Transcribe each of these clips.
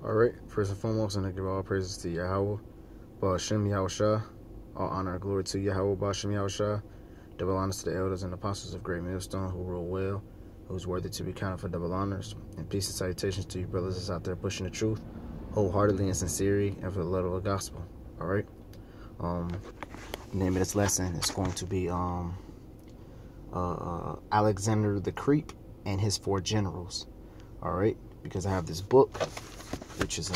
Alright, first and foremost, I give all praises to Yahweh, Ba'ashem Yahushua. All honor and glory to Yahweh, Ba'ashem Yahushua. Double honors to the elders and apostles of Great Millstone who rule well, who's worthy to be counted for double honors. And peace and salutations to you brothers that's out there pushing the truth, wholeheartedly and sincerely, and for the love of the gospel. Alright? The name of this lesson is going to be Alexander the Great and his 4 generals. Alright? Because I have this book, which is I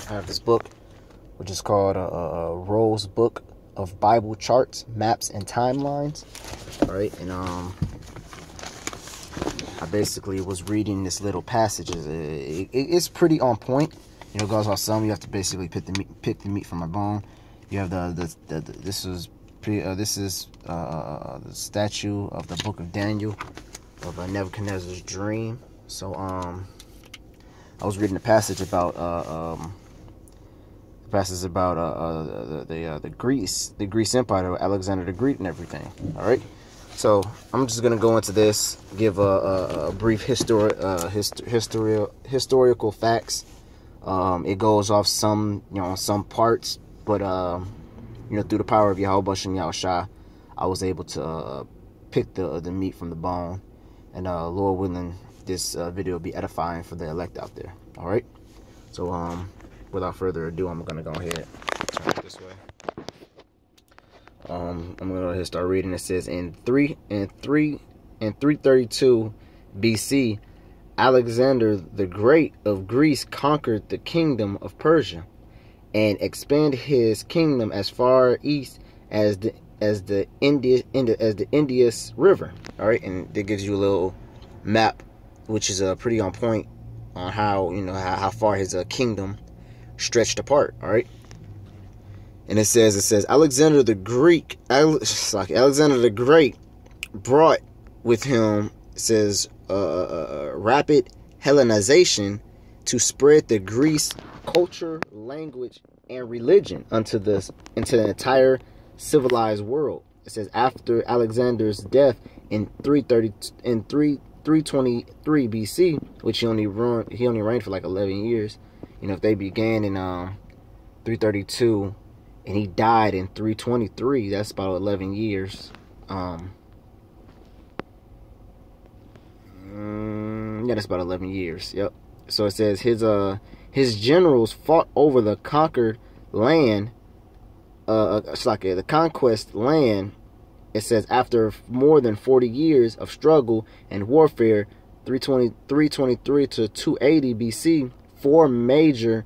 have this book which is called Rose Book of Bible Charts, Maps, and Timelines. All right, and I basically was reading this little passage. It's pretty on point. You know, goes off some. You have to basically pick the meat from my bone. You have this is the statue of the Book of Daniel of Nebuchadnezzar's dream. So I was reading a passage about the Greece Empire, Alexander the Great, and everything. All right, so I'm just gonna go into this, give a brief historical facts. It goes off some parts, but through the power of Yahweh Ba'ashem Yahushua, I was able to pick the meat from the bone. And Lord willing, this video will be edifying for the elect out there. All right. So without further ado, I'm gonna go ahead turn it this way. I'm gonna go ahead and start reading. It says in 332 BC, Alexander the Great of Greece conquered the kingdom of Persia and expanded his kingdom as far east as the Indus River. All right, and that gives you a little map, which is pretty on point on how far his kingdom stretched apart. All right, and it says Alexander the Great brought with him, it says, rapid Hellenization to spread the Greece culture, language, and religion into the entire civilized world. It says after Alexander's death in 323 BC, which he only reigned for like 11 years. You know, if they began in 332 and he died in 323, that's about 11 years. Yeah, that's about 11 years. Yep. So it says his generals fought over the conquered land. The conquest land. It says after more than 40 years of struggle and warfare, 323 to 280 BC, four major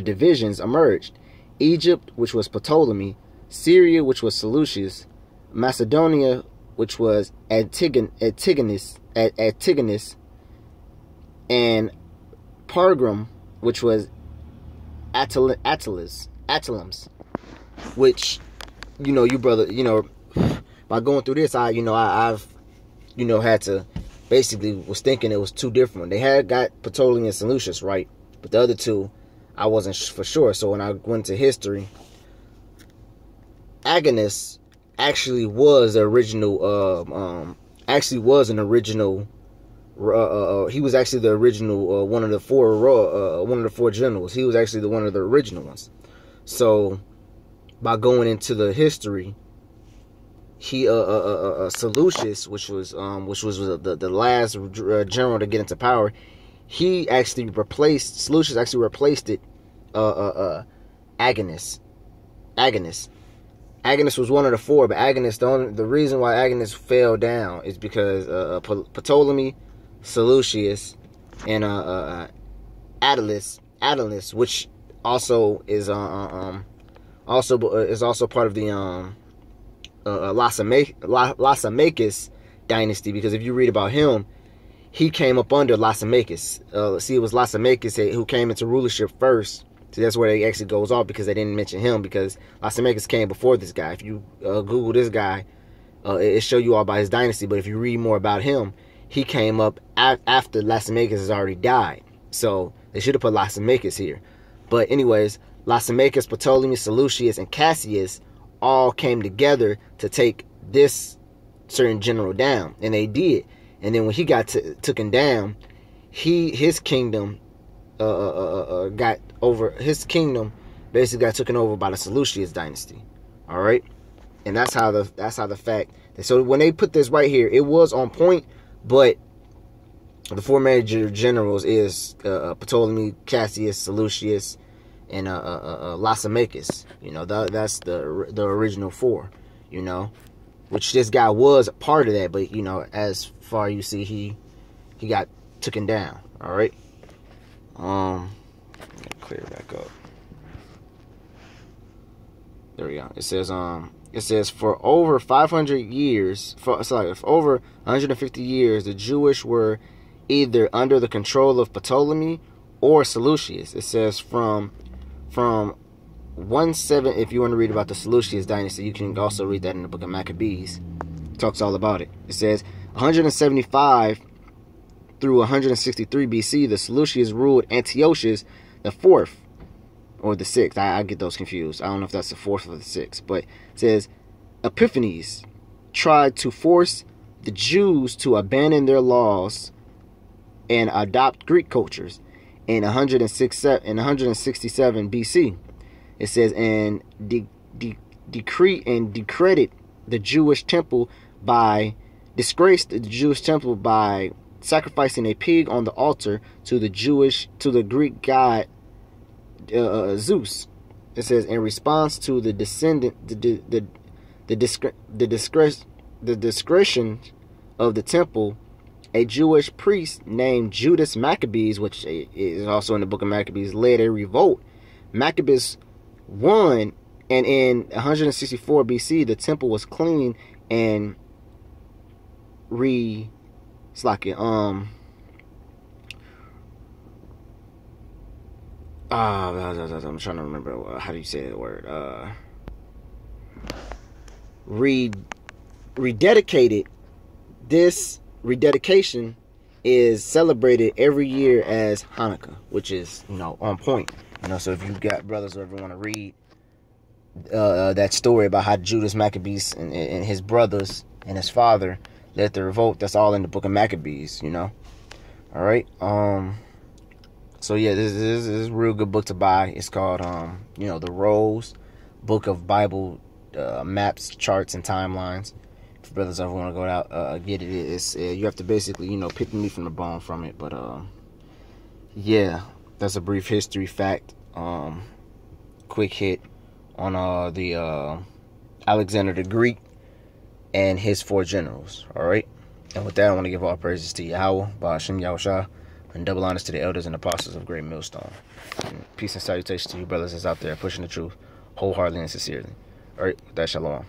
divisions emerged. Egypt, which was Ptolemy; Syria, which was Seleucus; Macedonia, which was Antigonus, and Pergamum, which was Attalus, which, by going through this, I've had to, basically was thinking it was two different. They had got Ptolemy and Seleucus right, but the other two, I wasn't for sure. So when I went to history, Agabus actually was the original, he was actually the original, one of the four generals. He was actually one of the original ones. So by going into the history, he Seleucus, which was the last general to get into power, Seleucus actually replaced it, Agabus. Agabus was one of the four, but Agabus, the reason why Agabus fell down is because Ptolemy, Seleucus, and Attalus, which also is part of the Lysimachus dynasty, because if you read about him, he came up under Lysimachus. It was Lysimachus who came into rulership first. So that's where it actually goes off, because they didn't mention him, because Lysimachus came before this guy. If you Google this guy, it show you all about his dynasty. But if you read more about him, he came up after Lysimachus has already died. So they should have put Lysimachus here. But anyways, Lysimachus, Ptolemy, Seleucus, and Cassius all came together to take this certain general down, and they did. And then when he got taken down, his kingdom got over. His kingdom basically got taken over by the Seleucus dynasty. All right, and that's how the fact. So when they put this right here, it was on point, but the four major generals is Ptolemy, Cassius, Seleucus, and Lysimachus. You know, that's the original four. You know, which this guy was a part of that, but you know, as far you see, he got taken down. All right. Clear it back up. There we go. It says for over 500 years, for over 150 years, the Jewish were either under the control of Ptolemy or Seleucus. It says from 17, if you want to read about the Seleucus dynasty, you can also read that in the book of Maccabees. It talks all about it. It says 175 through 163 BC, the Seleucids ruled Antiochus the fourth or the sixth. I get those confused. I don't know if that's the fourth or the sixth, but it says Epiphanes tried to force the Jews to abandon their laws and adopt Greek cultures in 167 BC. It says, and discredit the Jewish temple by sacrificing a pig on the altar to the Greek god Zeus. It says, in response to the discretion of the temple, a Jewish priest named Judas Maccabees, which is also in the book of Maccabees, led a revolt. Maccabees won, and in 164 BC, the temple was cleaned and I'm trying to remember how do you say the word. Rededicated. This rededication is celebrated every year as Hanukkah, which is, you know, on point. You know, so if you got brothers who ever want to read that story about how Judas Maccabees and his brothers and his father led the revolt, that's all in the book of Maccabees, you know. All right. So yeah, this is a real good book to buy. It's called you know, the Rolls, Book of Bible Maps, Charts, and Timelines. If brothers ever want to go out get it, it's you have to basically, you know, pick the meat from the bone from it. But yeah, that's a brief history fact. Quick hit on the Alexander the Greek and his four generals. All right, and with that, I want to give all praises to Yahweh, Ba'ashem Yahushua, and double honors to the elders and apostles of Great Millstone. And peace and salutations to you brothers that's out there pushing the truth wholeheartedly and sincerely. All right, with that, shalom.